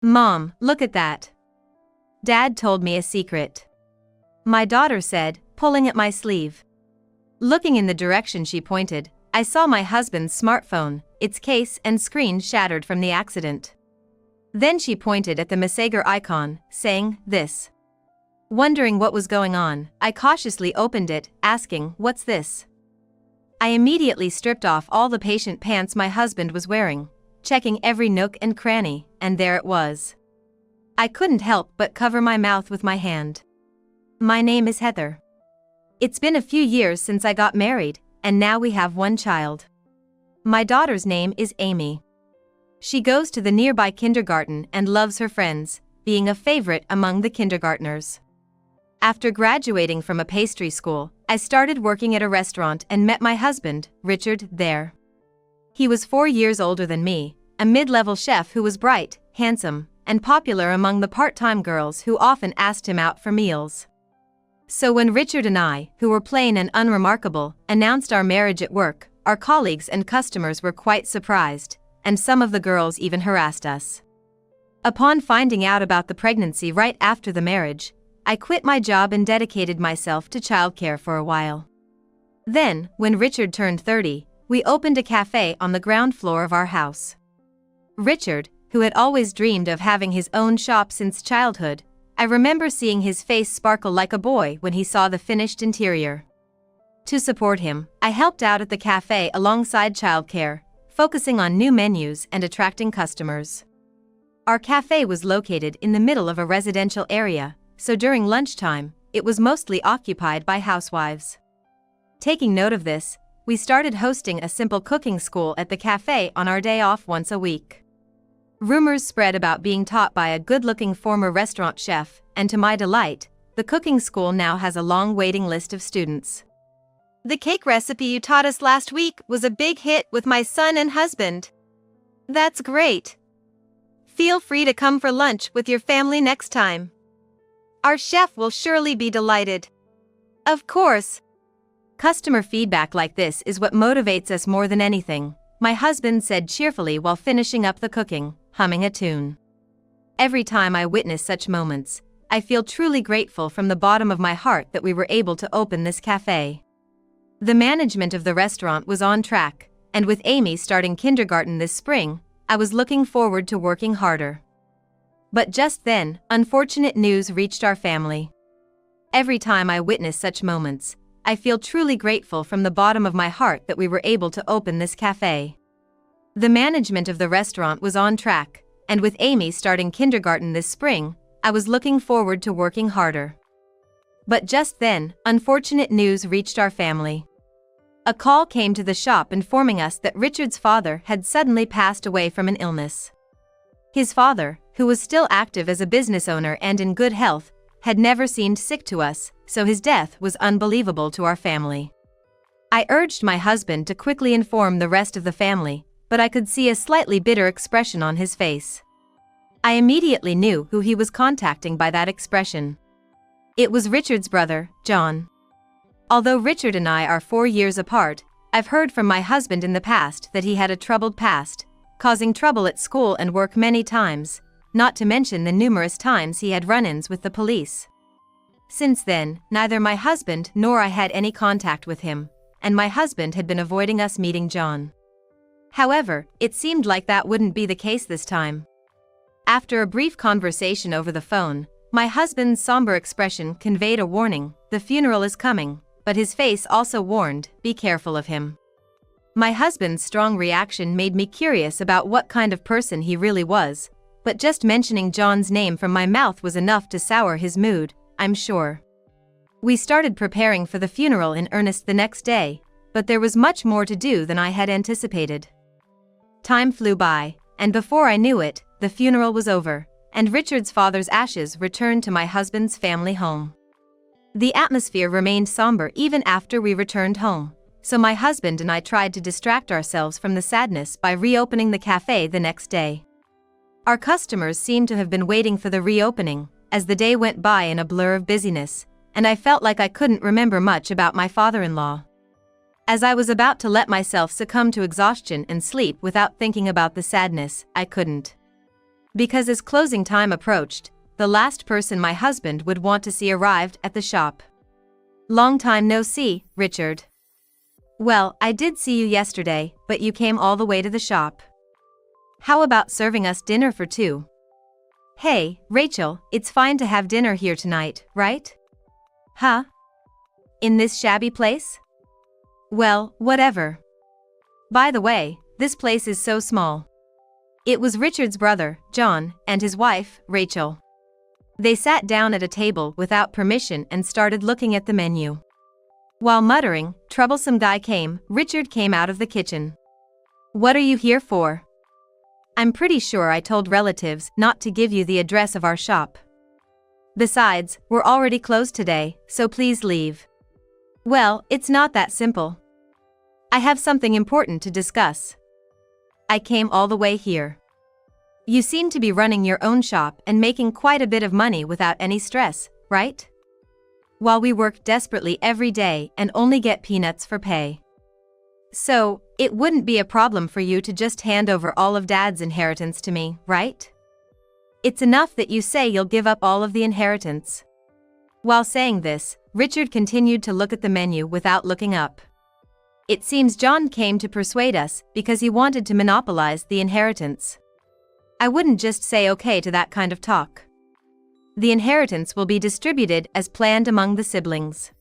Mom, look at that. Dad told me a secret. My daughter said, pulling at my sleeve. Looking in the direction she pointed, I saw my husband's smartphone, its case and screen shattered from the accident. Then she pointed at the messenger icon, saying, "This." Wondering what was going on, I cautiously opened it, asking, "What's this?" I immediately stripped off all the patient pants my husband was wearing, checking every nook and cranny, and there it was. I couldn't help but cover my mouth with my hand. My name is Heather. It's been a few years since I got married, and now we have one child. My daughter's name is Amy. She goes to the nearby kindergarten and loves her friends, being a favorite among the kindergartners. After graduating from a pastry school, I started working at a restaurant and met my husband, Richard, there. He was 4 years older than me, a mid-level chef who was bright, handsome, and popular among the part-time girls who often asked him out for meals. So when Richard and I, who were plain and unremarkable, announced our marriage at work, our colleagues and customers were quite surprised, and some of the girls even harassed us. Upon finding out about the pregnancy right after the marriage, I quit my job and dedicated myself to childcare for a while. Then, when Richard turned 30, we opened a cafe on the ground floor of our house. Richard, who had always dreamed of having his own shop since childhood, I remember seeing his face sparkle like a boy when he saw the finished interior. To support him, I helped out at the cafe alongside childcare, focusing on new menus and attracting customers. Our cafe was located in the middle of a residential area, so during lunchtime, it was mostly occupied by housewives. Taking note of this, we started hosting a simple cooking school at the cafe on our day off once a week. Rumors spread about being taught by a good-looking former restaurant chef, and to my delight, the cooking school now has a long waiting list of students. The cake recipe you taught us last week was a big hit with my son and husband. That's great. Feel free to come for lunch with your family next time. Our chef will surely be delighted. Of course. Customer feedback like this is what motivates us more than anything, my husband said cheerfully while finishing up the cooking, humming a tune. Every time I witness such moments, I feel truly grateful from the bottom of my heart that we were able to open this cafe. The management of the restaurant was on track, and with Amy starting kindergarten this spring, I was looking forward to working harder. But just then, unfortunate news reached our family. Every time I witness such moments, I feel truly grateful from the bottom of my heart that we were able to open this cafe. The management of the restaurant was on track, and with Amy starting kindergarten this spring, I was looking forward to working harder. But just then, unfortunate news reached our family. A call came to the shop informing us that Richard's father had suddenly passed away from an illness. His father, who was still active as a business owner and in good health, had never seemed sick to us, so his death was unbelievable to our family. I urged my husband to quickly inform the rest of the family, but I could see a slightly bitter expression on his face. I immediately knew who he was contacting by that expression. It was Richard's brother, John. Although Richard and I are 4 years apart, I've heard from my husband in the past that he had a troubled past, causing trouble at school and work many times, not to mention the numerous times he had run-ins with the police. Since then, neither my husband nor I had any contact with him, and my husband had been avoiding us meeting John. However, it seemed like that wouldn't be the case this time. After a brief conversation over the phone, my husband's somber expression conveyed a warning: the funeral is coming, but his face also warned, be careful of him. My husband's strong reaction made me curious about what kind of person he really was, but just mentioning John's name from my mouth was enough to sour his mood, I'm sure. We started preparing for the funeral in earnest the next day, but there was much more to do than I had anticipated. Time flew by, and before I knew it, the funeral was over, and Richard's father's ashes returned to my husband's family home. The atmosphere remained somber even after we returned home, so my husband and I tried to distract ourselves from the sadness by reopening the cafe the next day. Our customers seemed to have been waiting for the reopening, as the day went by in a blur of busyness, and I felt like I couldn't remember much about my father-in-law. As I was about to let myself succumb to exhaustion and sleep without thinking about the sadness, I couldn't. Because as closing time approached, the last person my husband would want to see arrived at the shop. Long time no see, Richard. Well, I did see you yesterday, but you came all the way to the shop. How about serving us dinner for two? Hey, Rachel, it's fine to have dinner here tonight, right? Huh? In this shabby place? Well, whatever. By the way, this place is so small. It was Richard's brother, John, and his wife, Rachel. They sat down at a table without permission and started looking at the menu. While muttering, troublesome guy came, Richard came out of the kitchen. What are you here for? I'm pretty sure I told relatives not to give you the address of our shop. Besides, we're already closed today, so please leave. Well, it's not that simple. I have something important to discuss. I came all the way here. You seem to be running your own shop and making quite a bit of money without any stress, right? While we work desperately every day and only get peanuts for pay. So, it wouldn't be a problem for you to just hand over all of Dad's inheritance to me, right? It's enough that you say you'll give up all of the inheritance. While saying this, Richard continued to look at the menu without looking up. It seems John came to persuade us because he wanted to monopolize the inheritance. I wouldn't just say okay to that kind of talk. The inheritance will be distributed as planned among the siblings.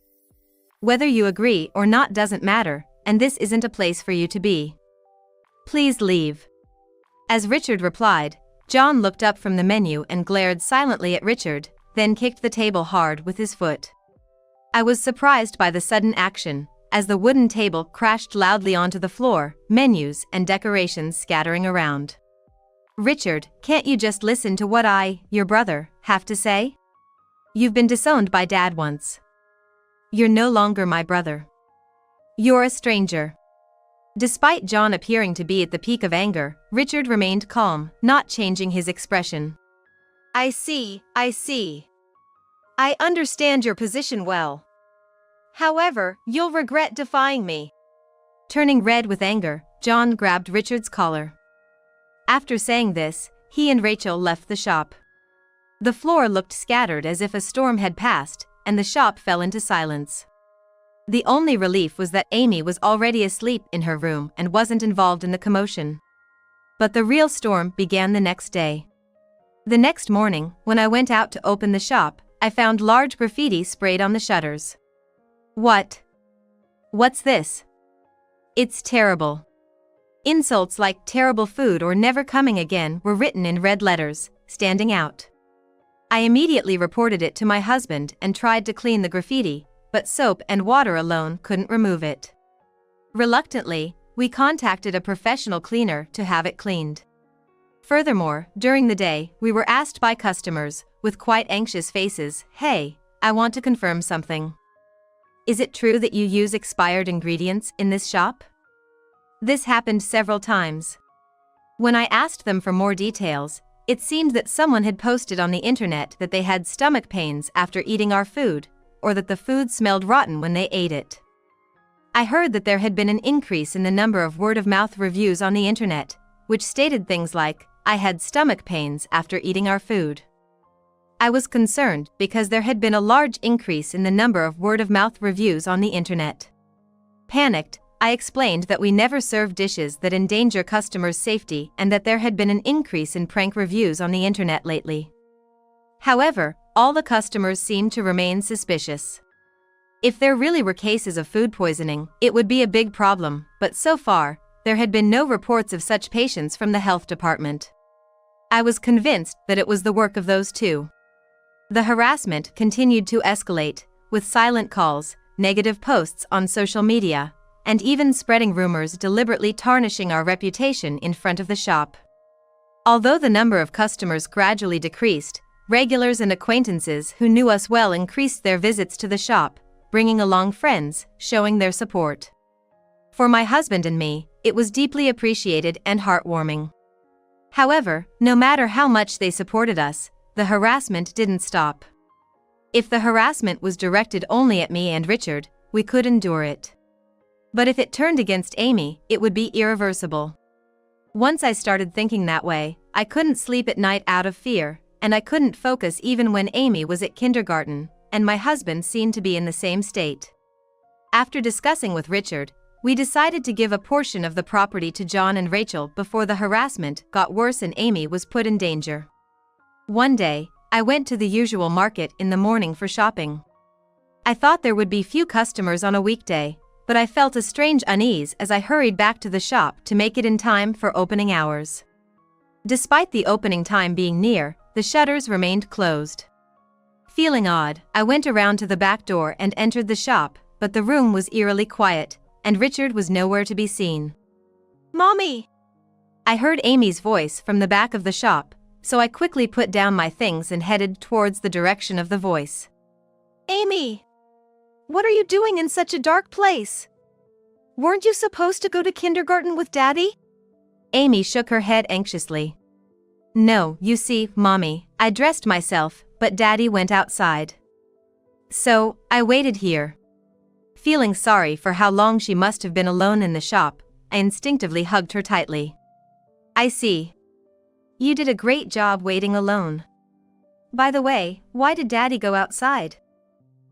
Whether you agree or not doesn't matter, and this isn't a place for you to be. Please leave. As Richard replied, John looked up from the menu and glared silently at Richard, then kicked the table hard with his foot. I was surprised by the sudden action, as the wooden table crashed loudly onto the floor, menus and decorations scattering around. Richard, can't you just listen to what I, your brother, have to say? You've been disowned by Dad once. You're no longer my brother. You're a stranger. Despite John appearing to be at the peak of anger, Richard remained calm, not changing his expression. I see. I understand your position well. However, you'll regret defying me. Turning red with anger, John grabbed Richard's collar. After saying this, he and Rachel left the shop. The floor looked scattered as if a storm had passed, and the shop fell into silence. The only relief was that Amy was already asleep in her room and wasn't involved in the commotion. But the real storm began the next day. The next morning, when I went out to open the shop, I found large graffiti sprayed on the shutters. What's this? It's terrible. Insults like terrible food or never coming again were written in red letters, standing out. I immediately reported it to my husband and tried to clean the graffiti, but soap and water alone couldn't remove it. Reluctantly, we contacted a professional cleaner to have it cleaned. Furthermore, during the day, we were asked by customers, with quite anxious faces, "Hey, I want to confirm something. Is it true that you use expired ingredients in this shop?" This happened several times. When I asked them for more details, it seemed that someone had posted on the internet that they had stomach pains after eating our food, or that the food smelled rotten when they ate it. I heard that there had been an increase in the number of word-of-mouth reviews on the internet, which stated things like, "I had stomach pains after eating our food." I was concerned because there had been a large increase in the number of word-of-mouth reviews on the internet. Panicked, I explained that we never serve dishes that endanger customers' safety and that there had been an increase in prank reviews on the internet lately. However, all the customers seemed to remain suspicious. If there really were cases of food poisoning, it would be a big problem, but so far, there had been no reports of such patients from the health department. I was convinced that it was the work of those two. The harassment continued to escalate, with silent calls, negative posts on social media, and even spreading rumors deliberately tarnishing our reputation in front of the shop. Although the number of customers gradually decreased, regulars and acquaintances who knew us well increased their visits to the shop, bringing along friends, showing their support. For my husband and me, it was deeply appreciated and heartwarming. However, no matter how much they supported us, the harassment didn't stop. If the harassment was directed only at me and Richard, we could endure it. But if it turned against Amy, it would be irreversible. Once I started thinking that way, I couldn't sleep at night out of fear, and I couldn't focus even when Amy was at kindergarten, and my husband seemed to be in the same state. After discussing with Richard, we decided to give a portion of the property to John and Rachel before the harassment got worse and Amy was put in danger. One day, I went to the usual market in the morning for shopping. I thought there would be few customers on a weekday, but I felt a strange unease as I hurried back to the shop to make it in time for opening hours. Despite the opening time being near, the shutters remained closed. Feeling odd, I went around to the back door and entered the shop, but the room was eerily quiet, and Richard was nowhere to be seen. "Mommy!" I heard Amy's voice from the back of the shop, so I quickly put down my things and headed towards the direction of the voice. "Amy! What are you doing in such a dark place? Weren't you supposed to go to kindergarten with Daddy?" Amy shook her head anxiously. "No, you see, Mommy, I dressed myself, but Daddy went outside. So, I waited here." Feeling sorry for how long she must have been alone in the shop, I instinctively hugged her tightly. "I see. You did a great job waiting alone. By the way, why did Daddy go outside?"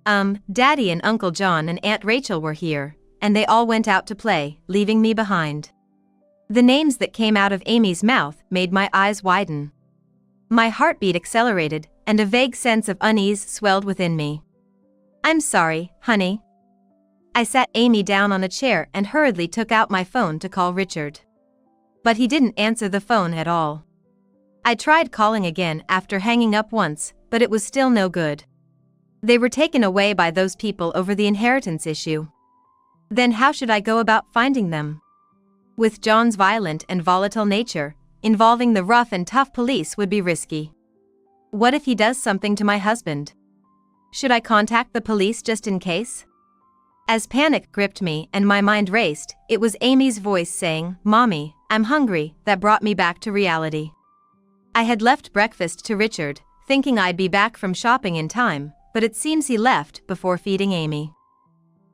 Daddy and Uncle John and Aunt Rachel were here, and they all went out to play, leaving me behind." The names that came out of Amy's mouth made my eyes widen. My heartbeat accelerated, and a vague sense of unease swelled within me. "I'm sorry, honey." I sat Amy down on a chair and hurriedly took out my phone to call Richard. But he didn't answer the phone at all. I tried calling again after hanging up once, but it was still no good. They were taken away by those people over the inheritance issue. Then how should I go about finding them? With John's violent and volatile nature, involving the rough and tough police would be risky. What if he does something to my husband? Should I contact the police just in case? As panic gripped me and my mind raced, it was Amy's voice saying, "Mommy, I'm hungry," that brought me back to reality. I had left breakfast to Richard, thinking I'd be back from shopping in time, but it seems he left before feeding Amy.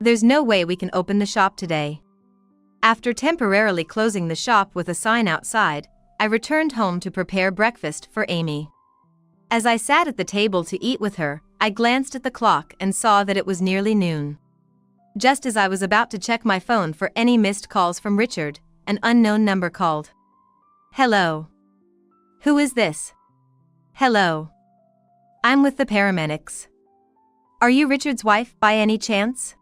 There's no way we can open the shop today. After temporarily closing the shop with a sign outside, I returned home to prepare breakfast for Amy. As I sat at the table to eat with her, I glanced at the clock and saw that it was nearly noon. Just as I was about to check my phone for any missed calls from Richard, an unknown number called. "Hello. Who is this?" "Hello. I'm with the paramedics. Are you Richard's wife by any chance?"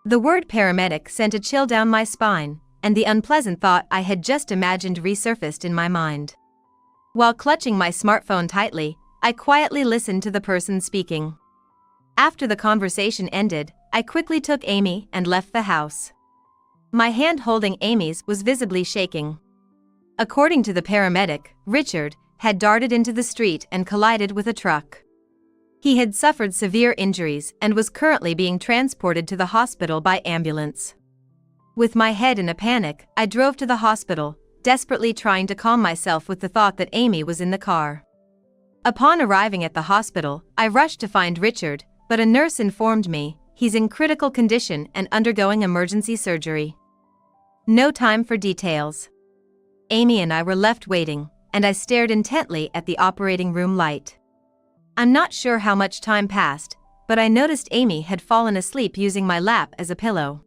The word paramedic sent a chill down my spine, and the unpleasant thought I had just imagined resurfaced in my mind. While clutching my smartphone tightly, I quietly listened to the person speaking. After the conversation ended, I quickly took Amy and left the house. My hand holding Amy's was visibly shaking. According to the paramedic, Richard had darted into the street and collided with a truck. He had suffered severe injuries and was currently being transported to the hospital by ambulance. With my head in a panic, I drove to the hospital, desperately trying to calm myself with the thought that Amy was in the car. Upon arriving at the hospital, I rushed to find Richard, but a nurse informed me he's in critical condition and undergoing emergency surgery. No time for details. Amy and I were left waiting, and I stared intently at the operating room light. I'm not sure how much time passed, but I noticed Amy had fallen asleep using my lap as a pillow.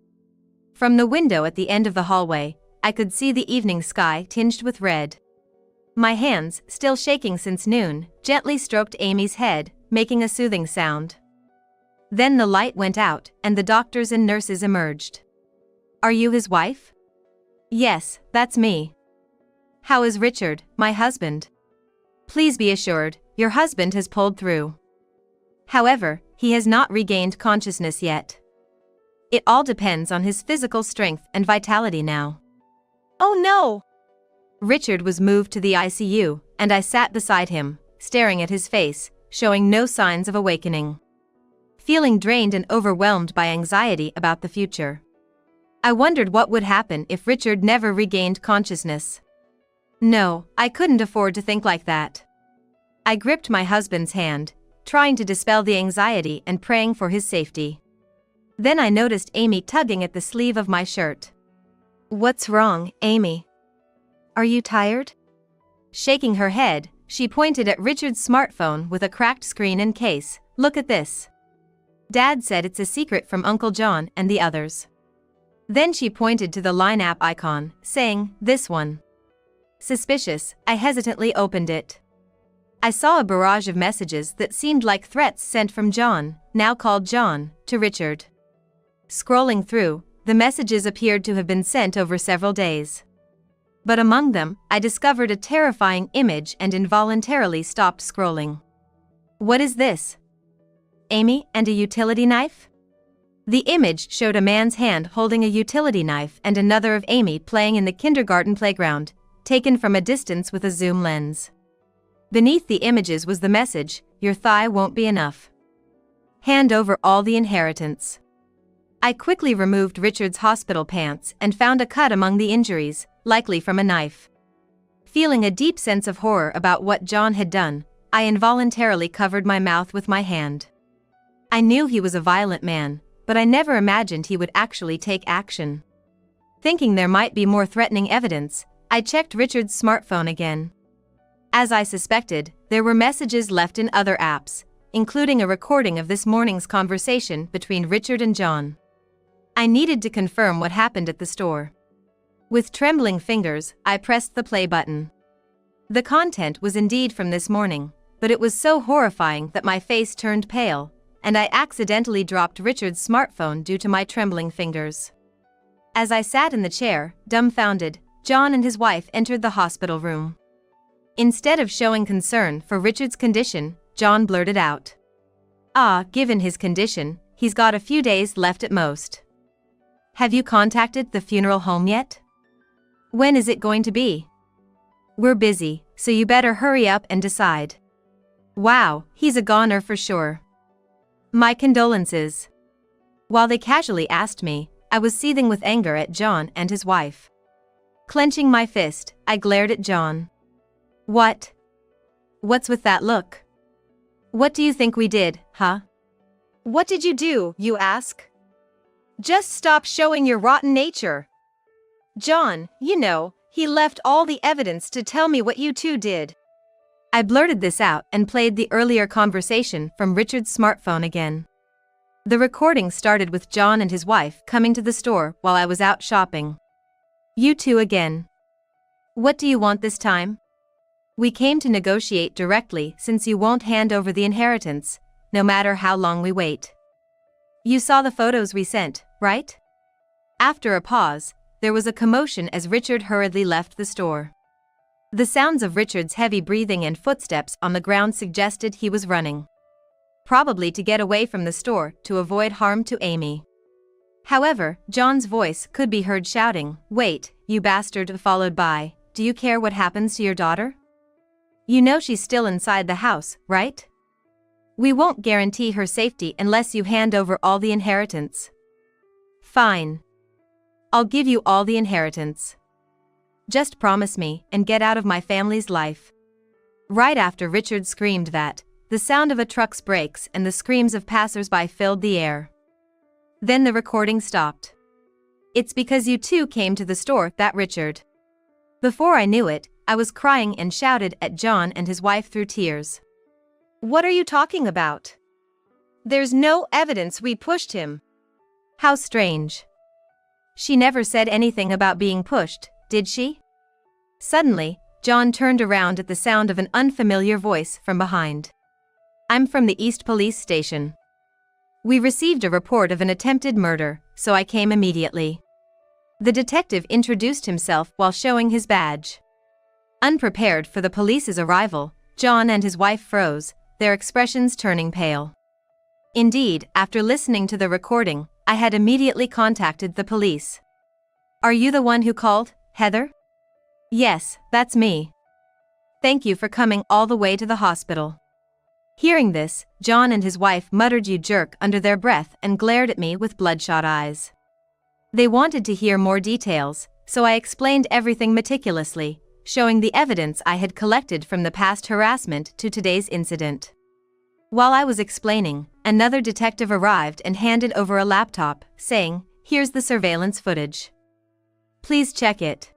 From the window at the end of the hallway, I could see the evening sky tinged with red. My hands, still shaking since noon, gently stroked Amy's head, making a soothing sound. Then the light went out, and the doctors and nurses emerged. "Are you his wife?" "Yes, that's me." "How is Richard, my husband?" "Please be assured, your husband has pulled through. However, he has not regained consciousness yet. It all depends on his physical strength and vitality now." "Oh no!" Richard was moved to the ICU, and I sat beside him, staring at his face, showing no signs of awakening. Feeling drained and overwhelmed by anxiety about the future. I wondered what would happen if Richard never regained consciousness. No, I couldn't afford to think like that. I gripped my husband's hand, trying to dispel the anxiety and praying for his safety. Then I noticed Amy tugging at the sleeve of my shirt. "What's wrong, Amy? Are you tired?" Shaking her head, she pointed at Richard's smartphone with a cracked screen and case. "Look at this. Dad said it's a secret from Uncle John and the others." Then she pointed to the Line app icon, saying, "This one." Suspicious, I hesitantly opened it. I saw a barrage of messages that seemed like threats sent from John, now called John, to Richard. Scrolling through, the messages appeared to have been sent over several days. But among them, I discovered a terrifying image and involuntarily stopped scrolling. What is this? Amy and a utility knife? The image showed a man's hand holding a utility knife and another of Amy playing in the kindergarten playground, taken from a distance with a zoom lens. Beneath the images was the message, "Your thigh won't be enough. Hand over all the inheritance." I quickly removed Richard's hospital pants and found a cut among the injuries, likely from a knife. Feeling a deep sense of horror about what John had done, I involuntarily covered my mouth with my hand. I knew he was a violent man, but I never imagined he would actually take action. Thinking there might be more threatening evidence, I checked Richard's smartphone again. As I suspected, there were messages left in other apps, including a recording of this morning's conversation between Richard and John. I needed to confirm what happened at the store. With trembling fingers, I pressed the play button. The content was indeed from this morning, but it was so horrifying that my face turned pale, and I accidentally dropped Richard's smartphone due to my trembling fingers. As I sat in the chair, dumbfounded, John and his wife entered the hospital room. Instead of showing concern for Richard's condition, John blurted out, Given his condition, he's got a few days left at most. Have you contacted the funeral home yet? When is it going to be? We're busy, so you better hurry up and decide. Wow, he's a goner for sure. My condolences." While they casually asked me, I was seething with anger at John and his wife. Clenching my fist, I glared at John. What's with that look? What do you think we did, huh? What did you do, you ask? Just stop showing your rotten nature. John, he left all the evidence to tell me what you two did. I blurted this out and played the earlier conversation from Richard's smartphone again. The recording started with John and his wife coming to the store while I was out shopping. "You two again. What do you want this time? We came to negotiate directly since you won't hand over the inheritance, no matter how long we wait. You saw the photos we sent, right?" After a pause, there was a commotion as Richard hurriedly left the store. The sounds of Richard's heavy breathing and footsteps on the ground suggested he was running. Probably to get away from the store to avoid harm to Amy. However, John's voice could be heard shouting, "Wait, you bastard," followed by, "Do you care what happens to your daughter? You know she's still inside the house, right? We won't guarantee her safety unless you hand over all the inheritance." "Fine. I'll give you all the inheritance. Just promise me and get out of my family's life." Right after Richard screamed that, the sound of a truck's brakes and the screams of passers-by filled the air. Then the recording stopped. "It's because you two came to the store that Richard." Before I knew it, I was crying and shouted at John and his wife through tears. "What are you talking about? There's no evidence we pushed him." "How strange. She never said anything about being pushed, did she?" Suddenly, John turned around at the sound of an unfamiliar voice from behind. "I'm from the East Police Station. We received a report of an attempted murder, so I came immediately." The detective introduced himself while showing his badge. Unprepared for the police's arrival, John and his wife froze, their expressions turning pale. Indeed, after listening to the recording, I had immediately contacted the police. "Are you the one who called, Heather?" "Yes, that's me. Thank you for coming all the way to the hospital." Hearing this, John and his wife muttered "you jerk" under their breath and glared at me with bloodshot eyes. They wanted to hear more details, so I explained everything meticulously, showing the evidence I had collected from the past harassment to today's incident. While I was explaining, another detective arrived and handed over a laptop, saying, "Here's the surveillance footage. Please check it."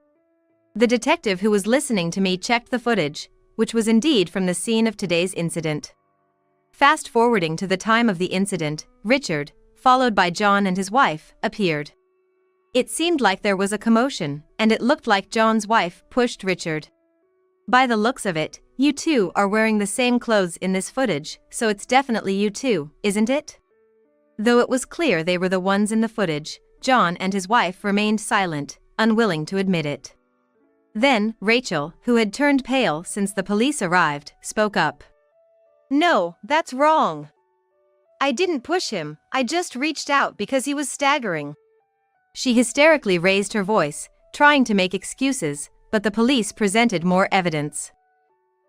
The detective who was listening to me checked the footage, which was indeed from the scene of today's incident. Fast forwarding to the time of the incident, Richard, followed by John and his wife, appeared. It seemed like there was a commotion, and it looked like John's wife pushed Richard. By the looks of it, you two are wearing the same clothes in this footage, so it's definitely you two, isn't it? Though it was clear they were the ones in the footage, John and his wife remained silent, unwilling to admit it. Then, Rachel, who had turned pale since the police arrived, spoke up. No, that's wrong. I didn't push him, I just reached out because he was staggering. She hysterically raised her voice, trying to make excuses, but the police presented more evidence.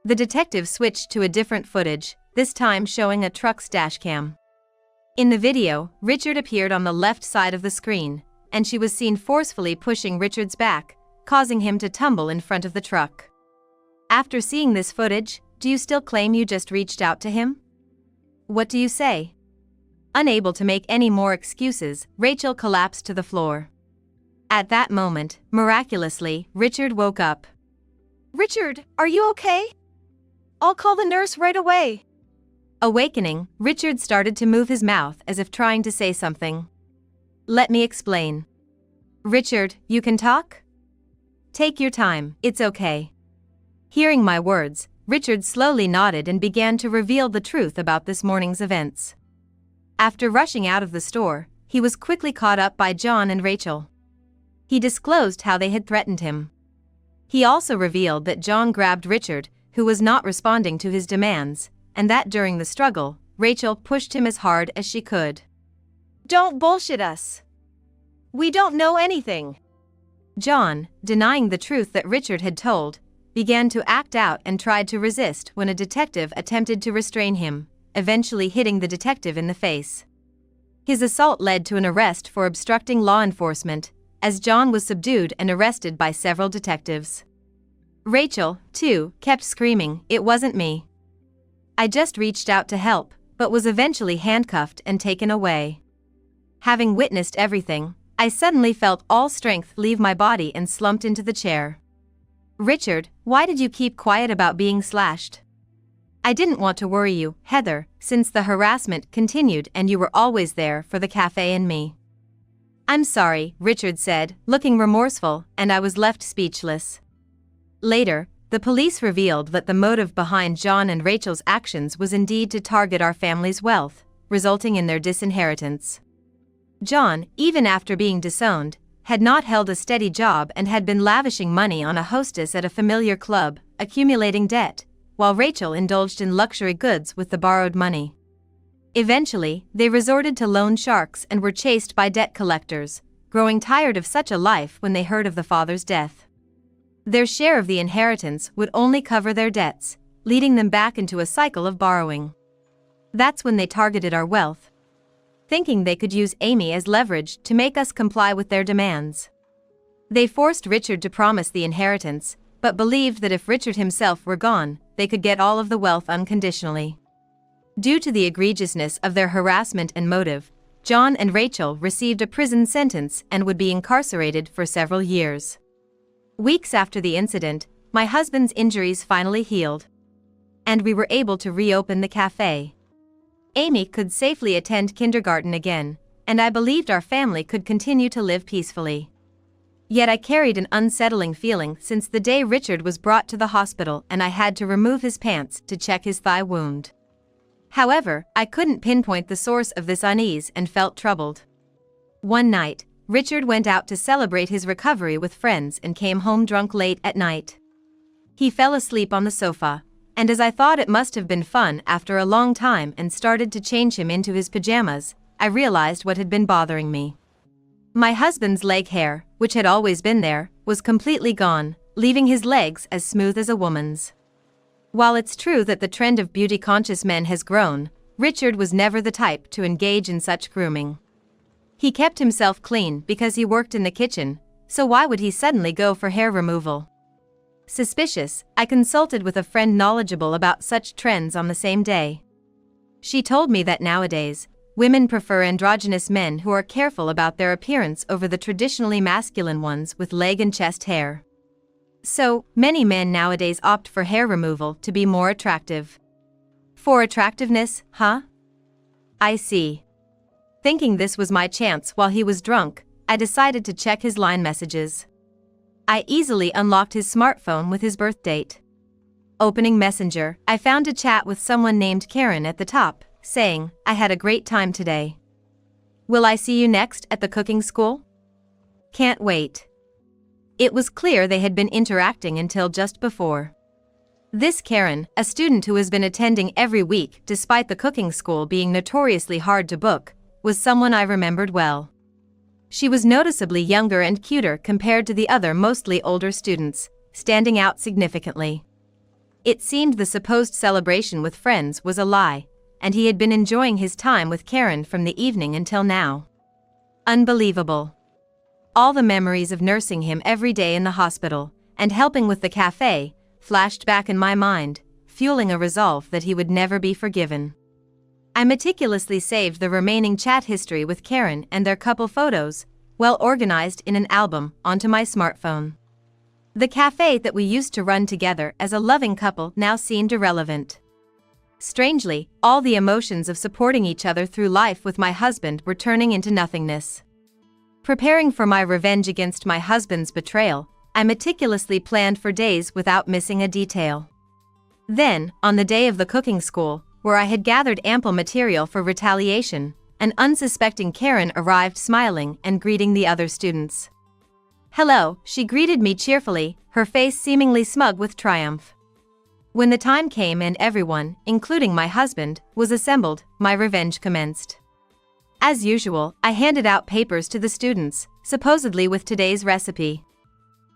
The detective switched to a different footage, this time showing a truck's dashcam. In the video, Richard appeared on the left side of the screen, and she was seen forcefully pushing Richard's back, causing him to tumble in front of the truck. After seeing this footage, do you still claim you just reached out to him? What do you say? Unable to make any more excuses, Rachel collapsed to the floor. At that moment, miraculously, Richard woke up. Richard, are you okay? I'll call the nurse right away. Awakening, Richard started to move his mouth as if trying to say something. Let me explain. Richard, you can talk? Take your time, it's okay. Hearing my words, Richard slowly nodded and began to reveal the truth about this morning's events. After rushing out of the store, he was quickly caught up by John and Rachel. He disclosed how they had threatened him. He also revealed that John grabbed Richard, who was not responding to his demands, and that during the struggle, Rachel pushed him as hard as she could. Don't bullshit us. We don't know anything. John, denying the truth that Richard had told, began to act out and tried to resist when a detective attempted to restrain him, eventually hitting the detective in the face. His assault led to an arrest for obstructing law enforcement, as John was subdued and arrested by several detectives. Rachel, too, kept screaming, "It wasn't me. I just reached out to help," but was eventually handcuffed and taken away. Having witnessed everything, I suddenly felt all strength leave my body and slumped into the chair. Richard, why did you keep quiet about being slashed? I didn't want to worry you, Heather, since the harassment continued and you were always there for the cafe and me. I'm sorry, Richard said, looking remorseful, and I was left speechless. Later, the police revealed that the motive behind John and Rachel's actions was indeed to target our family's wealth, resulting in their disinheritance. John, even after being disowned, had not held a steady job and had been lavishing money on a hostess at a familiar club, accumulating debt, while Rachel indulged in luxury goods with the borrowed money. Eventually, they resorted to loan sharks and were chased by debt collectors, growing tired of such a life when they heard of the father's death. Their share of the inheritance would only cover their debts, leading them back into a cycle of borrowing. That's when they targeted our wealth, thinking they could use Amy as leverage to make us comply with their demands. They forced Richard to promise the inheritance, but believed that if Richard himself were gone, they could get all of the wealth unconditionally. Due to the egregiousness of their harassment and motive, John and Rachel received a prison sentence and would be incarcerated for several years. Weeks after the incident, my husband's injuries finally healed, and we were able to reopen the cafe. Amy could safely attend kindergarten again, and I believed our family could continue to live peacefully. Yet I carried an unsettling feeling since the day Richard was brought to the hospital and I had to remove his pants to check his thigh wound. However, I couldn't pinpoint the source of this unease and felt troubled. One night, Richard went out to celebrate his recovery with friends and came home drunk late at night. He fell asleep on the sofa, and as I thought it must have been fun after a long time and started to change him into his pajamas, I realized what had been bothering me. My husband's leg hair, which had always been there, was completely gone, leaving his legs as smooth as a woman's. While it's true that the trend of beauty-conscious men has grown, Richard was never the type to engage in such grooming. He kept himself clean because he worked in the kitchen, so why would he suddenly go for hair removal? Suspicious, I consulted with a friend knowledgeable about such trends on the same day. She told me that nowadays, women prefer androgynous men who are careful about their appearance over the traditionally masculine ones with leg and chest hair. So, many men nowadays opt for hair removal to be more attractive. For attractiveness, huh? I see. Thinking this was my chance while he was drunk, I decided to check his line messages. I easily unlocked his smartphone with his birth date. Opening Messenger, I found a chat with someone named Karen at the top, saying, "I had a great time today. Will I see you next at the cooking school? Can't wait." It was clear they had been interacting until just before. This Karen, a student who has been attending every week despite the cooking school being notoriously hard to book, was someone I remembered well. She was noticeably younger and cuter compared to the other mostly older students, standing out significantly. It seemed the supposed celebration with friends was a lie, and he had been enjoying his time with Karen from the evening until now. Unbelievable. All the memories of nursing him every day in the hospital, and helping with the cafe, flashed back in my mind, fueling a resolve that he would never be forgiven. I meticulously saved the remaining chat history with Karen and their couple photos, well organized in an album, onto my smartphone. The cafe that we used to run together as a loving couple now seemed irrelevant. Strangely, all the emotions of supporting each other through life with my husband were turning into nothingness. Preparing for my revenge against my husband's betrayal, I meticulously planned for days without missing a detail. Then, on the day of the cooking school, where I had gathered ample material for retaliation, an unsuspecting Karen arrived smiling and greeting the other students. "Hello," she greeted me cheerfully, her face seemingly smug with triumph. When the time came and everyone, including my husband, was assembled, my revenge commenced. As usual, I handed out papers to the students, supposedly with today's recipe.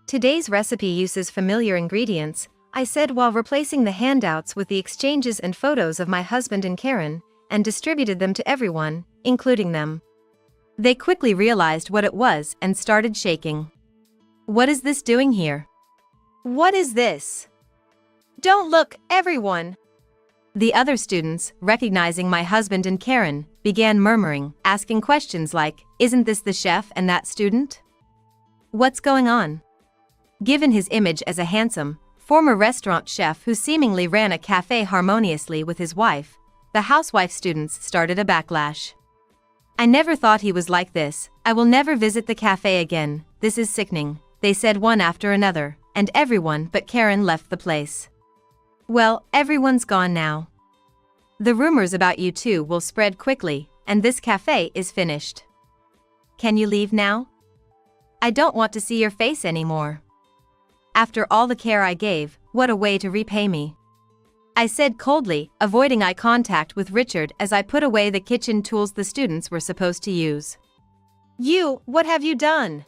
"Today's recipe uses familiar ingredients," I said while replacing the handouts with the exchanges and photos of my husband and Karen, and distributed them to everyone, including them. They quickly realized what it was and started shaking. "What is this doing here? What is this? Don't look, everyone!" The other students, recognizing my husband and Karen, began murmuring, asking questions like, "Isn't this the chef and that student? What's going on?" Given his image as a handsome, former restaurant chef who seemingly ran a cafe harmoniously with his wife, the housewife students started a backlash. "I never thought he was like this. I will never visit the cafe again. This is sickening," they said one after another, and everyone but Karen left the place. Well, everyone's gone now. The rumors about you two will spread quickly, and this cafe is finished. Can you leave now? I don't want to see your face anymore. After all the care I gave, what a way to repay me. I said coldly, avoiding eye contact with Richard as I put away the kitchen tools the students were supposed to use. What have you done?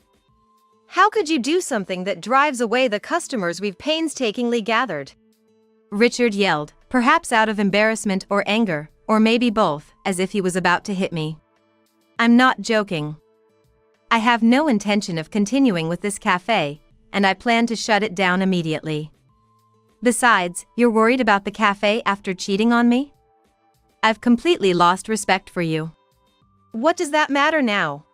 How could you do something that drives away the customers we've painstakingly gathered?" Richard yelled, perhaps out of embarrassment or anger, or maybe both, as if he was about to hit me. I'm not joking. I have no intention of continuing with this cafe, and I plan to shut it down immediately. Besides, you're worried about the cafe after cheating on me? I've completely lost respect for you. What does that matter now?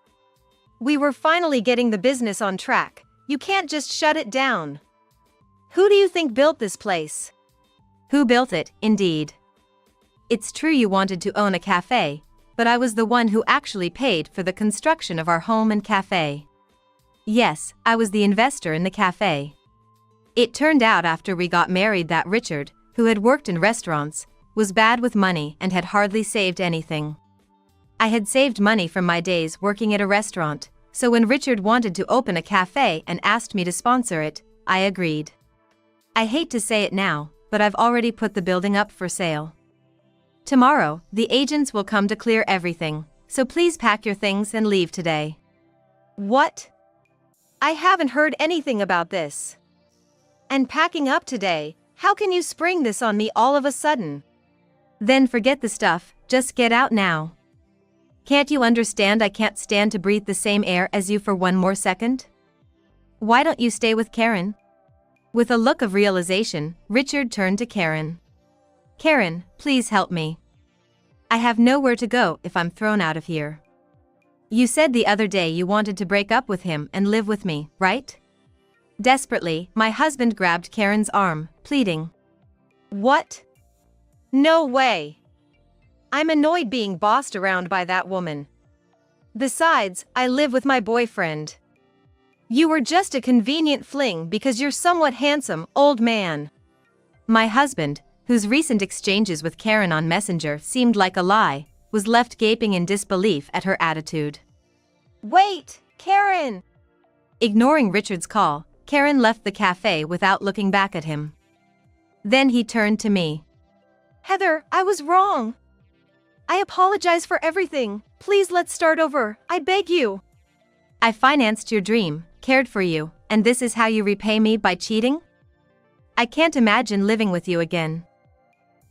We were finally getting the business on track. You can't just shut it down. Who do you think built this place? Who built it, indeed. It's true you wanted to own a cafe, but I was the one who actually paid for the construction of our home and cafe. Yes, I was the investor in the cafe. It turned out after we got married that Richard, who had worked in restaurants, was bad with money and had hardly saved anything. I had saved money from my days working at a restaurant, so when Richard wanted to open a cafe and asked me to sponsor it, I agreed. I hate to say it now, but I've already put the building up for sale. Tomorrow, the agents will come to clear everything, so please pack your things and leave today. What? I haven't heard anything about this. And packing up today, how can you spring this on me all of a sudden? Then forget the stuff, just get out now. Can't you understand I can't stand to breathe the same air as you for one more second? Why don't you stay with Karen? With a look of realization, Richard turned to Karen. Karen, please help me. I have nowhere to go if I'm thrown out of here. You said the other day you wanted to break up with him and live with me, right? Desperately, my husband grabbed Karen's arm, pleading. What? No way. I'm annoyed being bossed around by that woman. Besides, I live with my boyfriend. You were just a convenient fling because you're somewhat handsome, old man. My husband, whose recent exchanges with Karen on Messenger seemed like a lie, was left gaping in disbelief at her attitude. Wait, Karen! Ignoring Richard's call, Karen left the cafe without looking back at him. Then he turned to me. Heather, I was wrong. I apologize for everything. Please let's start over, I beg you. I financed your dream, cared for you, and this is how you repay me by cheating? I can't imagine living with you again.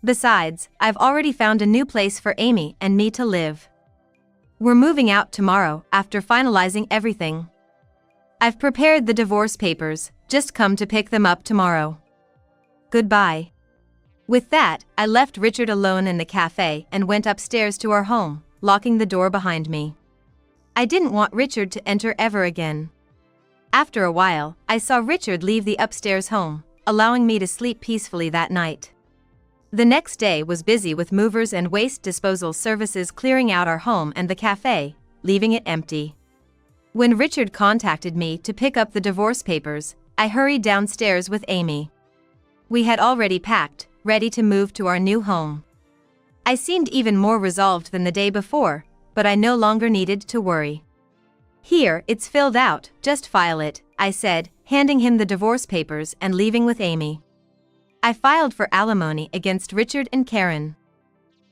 Besides, I've already found a new place for Amy and me to live. We're moving out tomorrow after finalizing everything. I've prepared the divorce papers, just come to pick them up tomorrow. Goodbye. With that, I left Richard alone in the cafe and went upstairs to our home, locking the door behind me. I didn't want Richard to enter ever again. After a while, I saw Richard leave the upstairs home, allowing me to sleep peacefully that night. The next day was busy with movers and waste disposal services clearing out our home and the cafe, leaving it empty. When Richard contacted me to pick up the divorce papers, I hurried downstairs with Amy. We had already packed, ready to move to our new home. I seemed even more resolved than the day before, but I no longer needed to worry. Here, it's filled out, just file it, I said, handing him the divorce papers and leaving with Amy. I filed for alimony against Richard and Karen.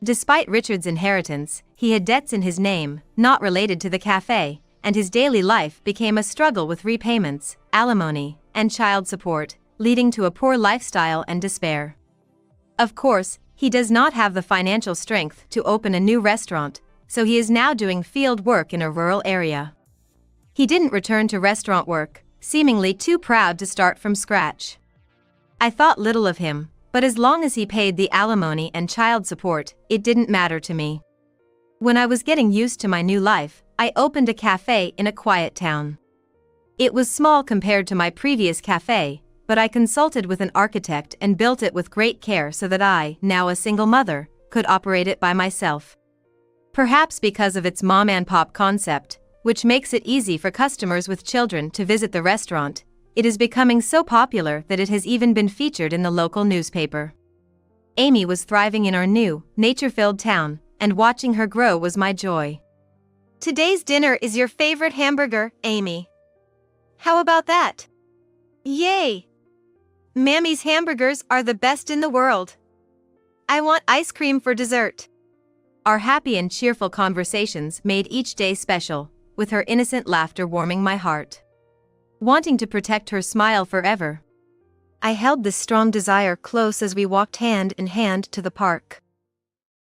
Despite Richard's inheritance, he had debts in his name, not related to the cafe, and his daily life became a struggle with repayments, alimony, and child support, leading to a poor lifestyle and despair. Of course, he does not have the financial strength to open a new restaurant, so he is now doing field work in a rural area. He didn't return to restaurant work, seemingly too proud to start from scratch. I thought little of him, but as long as he paid the alimony and child support, it didn't matter to me. When I was getting used to my new life, I opened a cafe in a quiet town. It was small compared to my previous cafe, but I consulted with an architect and built it with great care so that I, now a single mother, could operate it by myself. Perhaps because of its mom-and-pop concept, which makes it easy for customers with children to visit the restaurant, it is becoming so popular that it has even been featured in the local newspaper. Amy was thriving in our new, nature-filled town, and watching her grow was my joy. Today's dinner is your favorite hamburger, Amy. How about that? Yay! Mammy's hamburgers are the best in the world. I want ice cream for dessert. Our happy and cheerful conversations made each day special, with her innocent laughter warming my heart. Wanting to protect her smile forever, I held this strong desire close as we walked hand in hand to the park.